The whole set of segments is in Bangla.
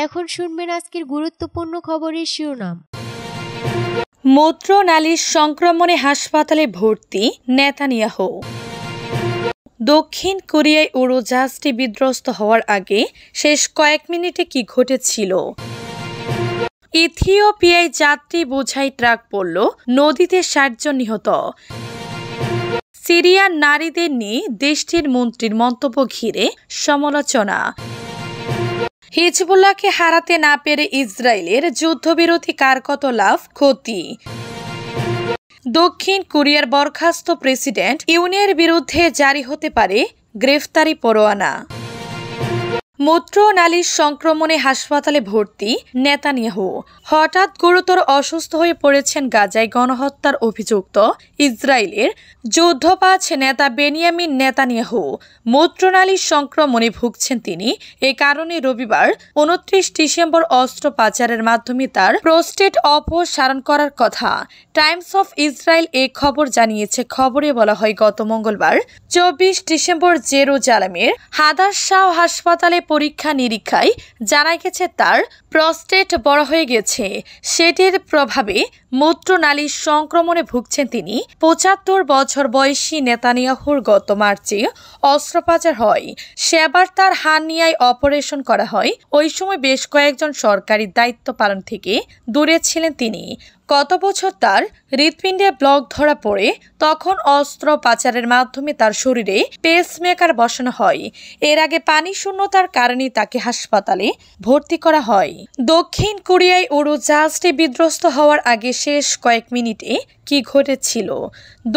এখন শুনবেন আজকের গুরুত্বপূর্ণ খবরের শিরোনাম। মূত্রনালীর সংক্রমণে হাসপাতালে ভর্তি নেতানিয়াহু। দক্ষিণ কোরিয়ায় উড়োজাহাজটি বিধ্বস্ত হওয়ার আগে শেষ কয়েক মিনিটে কি ঘটেছিল? ইথিওপিয়ায় যাত্রী বোঝাই ট্রাক পড়ল, নদীতে ৬০ জন নিহত। সিরিয়ার নারীদের নিয়ে দেশটির মন্ত্রীর মন্তব্য ঘিরে সমালোচনা। হিজবুল্লাহকে হারাতে না পেরে ইসরায়েলের যুদ্ধবিরতি কার কত লাভ ক্ষতি? দক্ষিণ কোরিয়ার বরখাস্ত প্রেসিডেন্ট ইউনের বিরুদ্ধে জারি হতে পারে গ্রেফতারি পরোয়ানা। মূত্রনালীর সংক্রমণে হাসপাতালে ভর্তি নেতানিয়াহু। হঠাৎ গুরুতর অসুস্থ হয়ে পড়েছেন গাজায় গণহত্যার অভিযুক্ত ইসরায়েলের যুদ্ধবাজ নেতা বেনিয়ামিন নেতানিয়াহু। মূত্রনালীর সংক্রমণে ভুগছেন তিনি। এ কারণে রবিবার ২৯ ডিসেম্বর অস্ত্র পাচারের মাধ্যমে তার প্রোস্টেট অপসারণ করার কথা। টাইমস অফ ইসরায়েল এ খবর জানিয়েছে। খবরে বলা হয়, গত মঙ্গলবার ২৪ ডিসেম্বর জেরুজালেমের হাদাসশাহ হাসপাতালে পরীক্ষা নিরীক্ষায় জানা গেছে তার প্রস্টেট বড় হয়ে গেছে। সেটির প্রভাবে মূত্রনালীর সংক্রমণে ভুগছেন তিনি। ৭৫ বছর বয়সী নেতানিয়াহুর গত মার্চে অস্ত্রোপচার হয়। সেবার তার হার্নিয়ায় অপারেশন করা হয়। ওই সময় বেশ কয়েকজন সরকারি দায়িত্ব পালন থেকে দূরে ছিলেন তিনি। গত বছর তার হৃৎপিণ্ডে ব্লক ধরা পড়ে তখন অস্ত্র পাচারের মাধ্যমে তার শরীরে পেসমেকার বসানো হয়। এর আগে পানি শূন্যতার কারণে তাকে হাসপাতালে ভর্তি করা হয়। দক্ষিণ কোরিয়ায় উড়োজাহাজটি বিধ্বস্ত হওয়ার আগে শেষ কয়েক মিনিটে কি ঘটেছিল?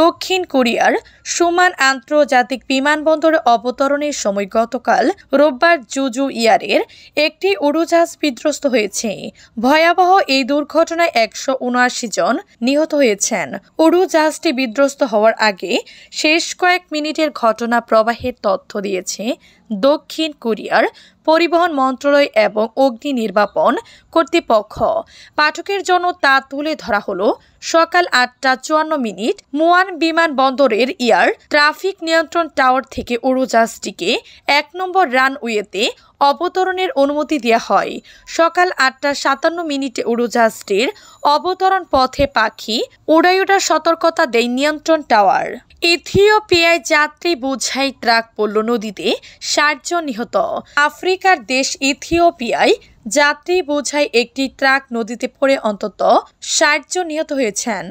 দক্ষিণ কোরিয়ার সুমান আন্তর্জাতিক বিমানবন্দরে অবতরণের সময় গতকাল রোববার জুজু ইয়ারের একটি উড়োজাহাজ বিধ্বস্ত হয়েছে। ভয়াবহ এই দুর্ঘটনায় ১৭৯ জন নিহত হয়েছেন। উড়োজাহাজটি বিধ্বস্ত হওয়ার আগে শেষ কয়েক মিনিটের ঘটনা প্রবাহের তথ্য দিয়েছে দক্ষিণ কোরিয়ার পরিবহন মন্ত্রণালয় এবং অগ্নি নির্বাপন কর্তৃপক্ষ। পাঠকের জন্য তা তুলে ধরা হলো সকাল ৮টা ৫৪ মুয়ান বিমানবন্দরের এয়ার ট্রাফিক নিয়ন্ত্রণ টাওয়ার থেকে উড়োজাহাজটিকে ১ নম্বর রানওয়েতে অবতরণের অনুমতি দেওয়া হয়। সকাল ৮টা ৫৭ উড়োজাহাজটির অবতরণ পথে পাখি উড়াইউড়ার সতর্কতা দেয় নিয়ন্ত্রণ টাওয়ার। ইথিওপিয়ায় যাত্রী বোঝাই ট্রাক পড়ল, নদীতে ৬০ জন নিহত। আফ্রিকার দেশ ইথিওপিয়ায় যাত্রী বোঝাই একটি ট্রাক নদীতে পড়ে অন্তত ৬০ জন নিহত হয়েছেন।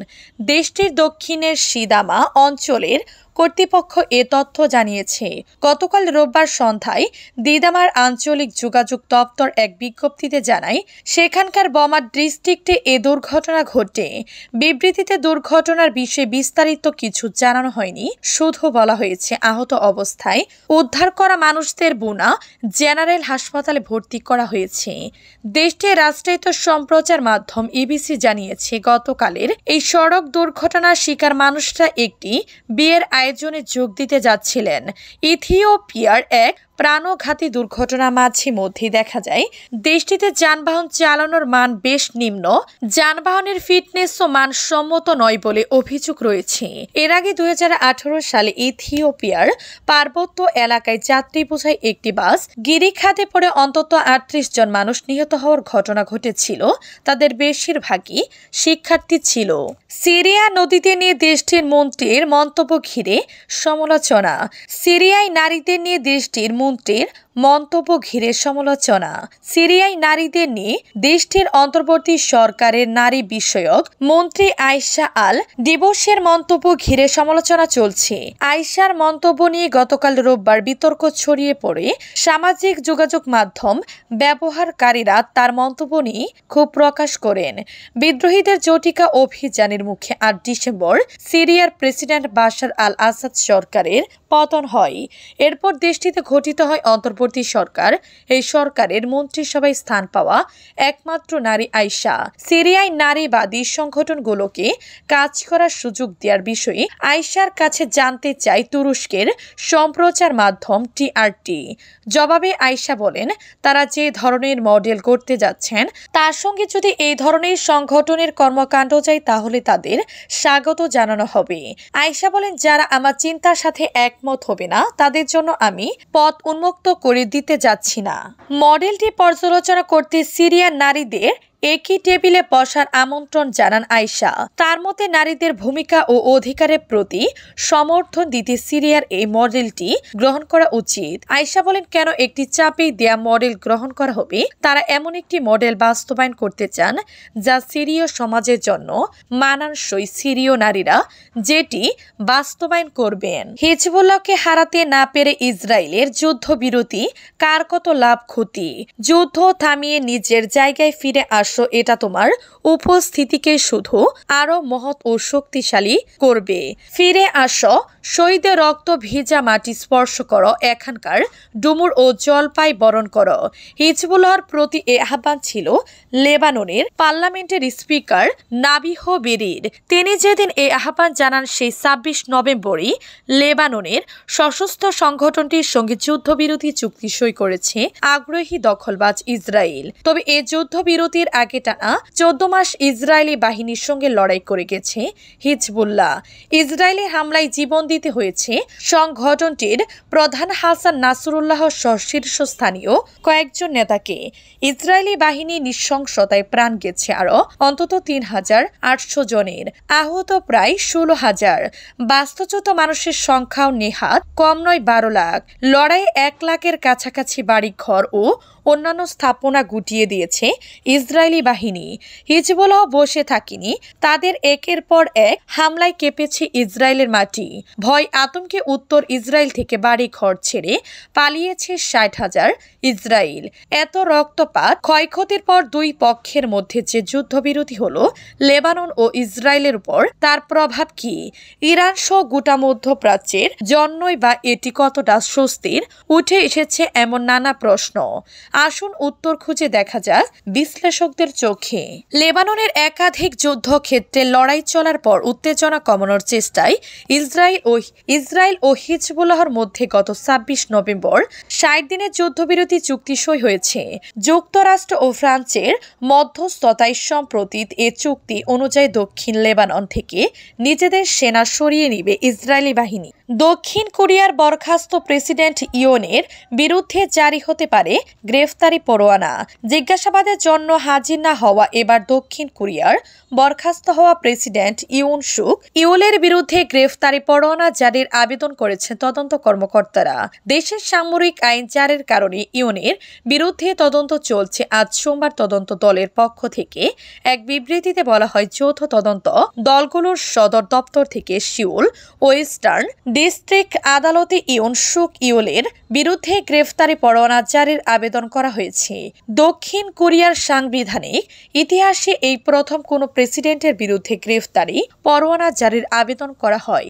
দেশটির দক্ষিণের সিদামা অঞ্চলের কর্তৃপক্ষ এ তথ্য জানিয়েছে। গতকাল রোববার সন্ধ্যায় দিদামার আঞ্চলিক যোগাযোগ দপ্তর এক বিজ্ঞপ্তিতে জানায়, সেখানকার বমা ডিস্ট্রিক্টে এ দুর্ঘটনা ঘটে। বিবৃতিতে দুর্ঘটনার বিষয়ে বিস্তারিত কিছু জানানো হয়নি। শুধু বলা হয়েছে আহত অবস্থায় উদ্ধার করা মানুষদের বুনা জেনারেল হাসপাতালে ভর্তি করা হয়েছে। দেশটির রাষ্ট্রায়ত্ত সম্প্রচার মাধ্যম ইবিসি জানিয়েছে, গতকালের এই সড়ক দুর্ঘটনার শিকার মানুষরা একটি বিয়ের আয়োজনে যোগ দিতে যাচ্ছিলেন। ইথিওপিয়ার এক প্রাণঘাতী দুর্ঘটনা মাঝে মধ্যে দেখা যায় দেশটিতে যানবাহন চালানোর মান বেশ নিম্ন। যানবাহনের ফিটনেস ও মানসম্মত নয় বলে অভিযোগ রয়েছে। এর আগে ২০১৮ সালে ইথিওপিয়ার পার্বত্য এলাকায় যাত্রী বোঝাই একটি বাস গিরিখাতে পড়ে অন্তত ৩৮ জন মানুষ নিহত হওয়ার ঘটনা ঘটেছিল। তাদের বেশিরভাগই শিক্ষার্থী ছিল। সিরিয়া নদীতে নিয়ে দেশটির মন্ত্রীর মন্তব্য ঘিরে সমালোচনা। সিরিয়ায় নারীদের নিয়ে দেশটির মন্ত্রীর মন্তব্য ঘিরে সমালোচনা। সিরিয়ায় নারীদের নিয়ে দেশটির অন্তর্বর্তী সরকারের নারী বিষয়ক মন্ত্রী আয়েশা আল দিবসের মন্তব্য ঘিরে সমালোচনা চলছে। আয়েশার মন্তব্য নিয়ে গতকাল রোববার বিতর্ক ছড়িয়ে পড়ে সামাজিক যোগাযোগ মাধ্যম ব্যবহারকারীরা তার মন্তব্য নিয়ে ক্ষোভ প্রকাশ করেন। বিদ্রোহীদের জটিকা অভিযানের মুখে ৮ ডিসেম্বর সিরিয়ার প্রেসিডেন্ট বাশার আল আসাদ সরকারের পতন হয়। এরপর দেশটিতে ঘটিত হয় অন্তর্বর্তী সরকার। এই সরকারের মন্ত্রিসভায় স্থান পাওয়া একমাত্র নারী আয়েশা। সিরিয়ায় নারীবাদী সংগঠনগুলোকে কাজ করার সুযোগ দেওয়ার বিষয়ে আয়েশার কাছে জানতে চাই তুরস্কের সম্প্রচার মাধ্যম টিআরটি। জবাবে আয়েশা বলেন, তারা যে ধরনের মডেল করতে যাচ্ছেন তার সঙ্গে যদি এই ধরনের সংগঠনের কর্মকাণ্ড যায় তাহলে তাদের স্বাগত জানানো হবে। আয়েশা বলেন, যারা আমার চিন্তার সাথে এক একমত হবে না তাদের জন্য আমি পথ উন্মুক্ত করে দিতে যাচ্ছি না। মডেলটি পর্যালোচনা করতে সিরিয়ার নারীদের একই টেবিলে বসার আমন্ত্রণ জানান আয়েশা। তার মতে নারীদের ভূমিকা ও অধিকারের প্রতি সমর্থন দিতে সিরিয়ার এই মডেলটি গ্রহণ করা উচিত। আয়েশা বলেন, কেন একটি চাপেই দেয়া মডেল গ্রহণ করা হবে? তারা এমন একটি মডেল বাস্তবায়ন করতে চান যা সিরীয় সমাজের জন্য মানানসই। সিরীয় নারীরা যেটি বাস্তবায়ন করবেন। হিজবুল্লাহকে হারাতে না পেরে ইসরায়েলের যুদ্ধবিরতি কার কত লাভ ক্ষতি? যুদ্ধ থামিয়ে নিজের জায়গায় ফিরে এটা তোমার উপস্থিতিকে শুধু আরো মহৎ ও শক্তিশালী করবে। ফিরে আসো, শহীদের রক্ত ভিজা মাটি স্পর্শ করো, এখানকার ডুমুর ও জলপাই বরণ করো। হিজবুল্লাহর প্রতি এ আহ্বান ছিল লেবাননের পার্লামেন্টের স্পিকার নাবিহ বেরির। তিনি যেদিন এই আহ্বান জানান সেই ২৬ নভেম্বরই লেবাননের সশস্ত্র সংগঠনটির সঙ্গে যুদ্ধবিরতি চুক্তি সই করেছে আগ্রহী দখলবাজ ইসরায়েল। তবে এই যুদ্ধবিরতির আগে টানা ১৪ মাস ইসরায়েলি বাহিনীর সঙ্গে লড়াই করে গেছে হিজবুল্লাহ। ইসরায়েলি হামলায় জীবন দিতে হয়েছে সংগঠনটির প্রধান হাসান নাসরুল্লাহ সহ শীর্ষস্থানীয় কয়েকজন নেতাকে। ইসরায়েলি বাহিনী নৃশংসতায় প্রাণ গেছে আরো অন্তত ৩,৮০০ জনের, আহত প্রায় ১৬,০০০। বাস্তুচ্যুত মানুষের সংখ্যাও নেহাত কম নয়, ১২ লাখ। লড়াই ১ লাখের কাছাকাছি বাড়ি ঘর ও অন্যান্য স্থাপনা গুটিয়ে দিয়েছে ইসরায়েলি বাহিনী। হিজবুল্লাহ বসে থাকেনি, তাদের একের পর এক হামলায় কেঁপেছে ইসরায়েলের মাটি। ভয় আতঙ্কে উত্তর ইসরায়েল থেকে বাড়ি ঘর ছেড়ে পালিয়েছে ৬০,০০০ ইসরায়েল। এত রক্তপাত ক্ষয়ক্ষতির পর দুই পক্ষের মধ্যে যে যুদ্ধবিরতি হলো লেবানন ও ইসরায়েলের উপর তার প্রভাব কি? ইরান সহ গোটা মধ্যপ্রাচ্যের জন্যই বা এটি কতটা স্বস্তির? উঠে এসেছে এমন নানা প্রশ্ন। আসুন উত্তর খুঁজে দেখা যাক বিশ্লেষকদের চোখে। লেবাননের একাধিক যুদ্ধক্ষেত্রে লড়াই চলার পর উত্তেজনা কমানোর চেষ্টায় ইসরায়েল ও হিজবুল্লাহর মধ্যে গত ২৬ নভেম্বর ৬০ দিনের যুদ্ধবিরতি চুক্তি সই হয়েছে। যুক্তরাষ্ট্র ও ফ্রান্সের মধ্যস্থতায় সম্প্রতি এ চুক্তি অনুযায়ী দক্ষিণ লেবানন থেকে নিজেদের সেনা সরিয়ে নিবে ইসরায়েলি বাহিনী। দক্ষিণ কোরিয়ার বরখাস্ত প্রেসিডেন্ট ইয়নের বিরুদ্ধে জারি হতে পারে গ্রেফতারি পরোয়ানা। জিজ্ঞাসাবাদের জন্য হাজির না হওয়া এবার দক্ষিণ কোরিয়ার বরখাস্ত হওয়া প্রেসিডেন্ট ইউন সুক ইউলের বিরুদ্ধে গ্রেফতারি পরোয়ানা জারির আবেদন করেছেন তদন্ত কর্মকর্তারা। দেশের সামরিক আইন জারির কারণে ইউনের বিরুদ্ধে তদন্ত চলছে। আজ সোমবার তদন্ত দলের পক্ষ থেকে এক বিবৃতিতে বলা হয়, যৌথ তদন্ত দলগুলোর সদর দপ্তর থেকে সিউল ওয়েস্টার্ন ডিস্ট্রিক্ট আদালতে ইউন সুক ইউলের বিরুদ্ধে গ্রেফতারি পরোয়ানা জারির আবেদন করা হয়েছে। দক্ষিণ কোরিয়ার সাংবিধানিক ইতিহাসে এই প্রথম কোনো প্রেসিডেন্টের বিরুদ্ধে গ্রেফতারি পরোয়ানা জারির আবেদন করা হয়।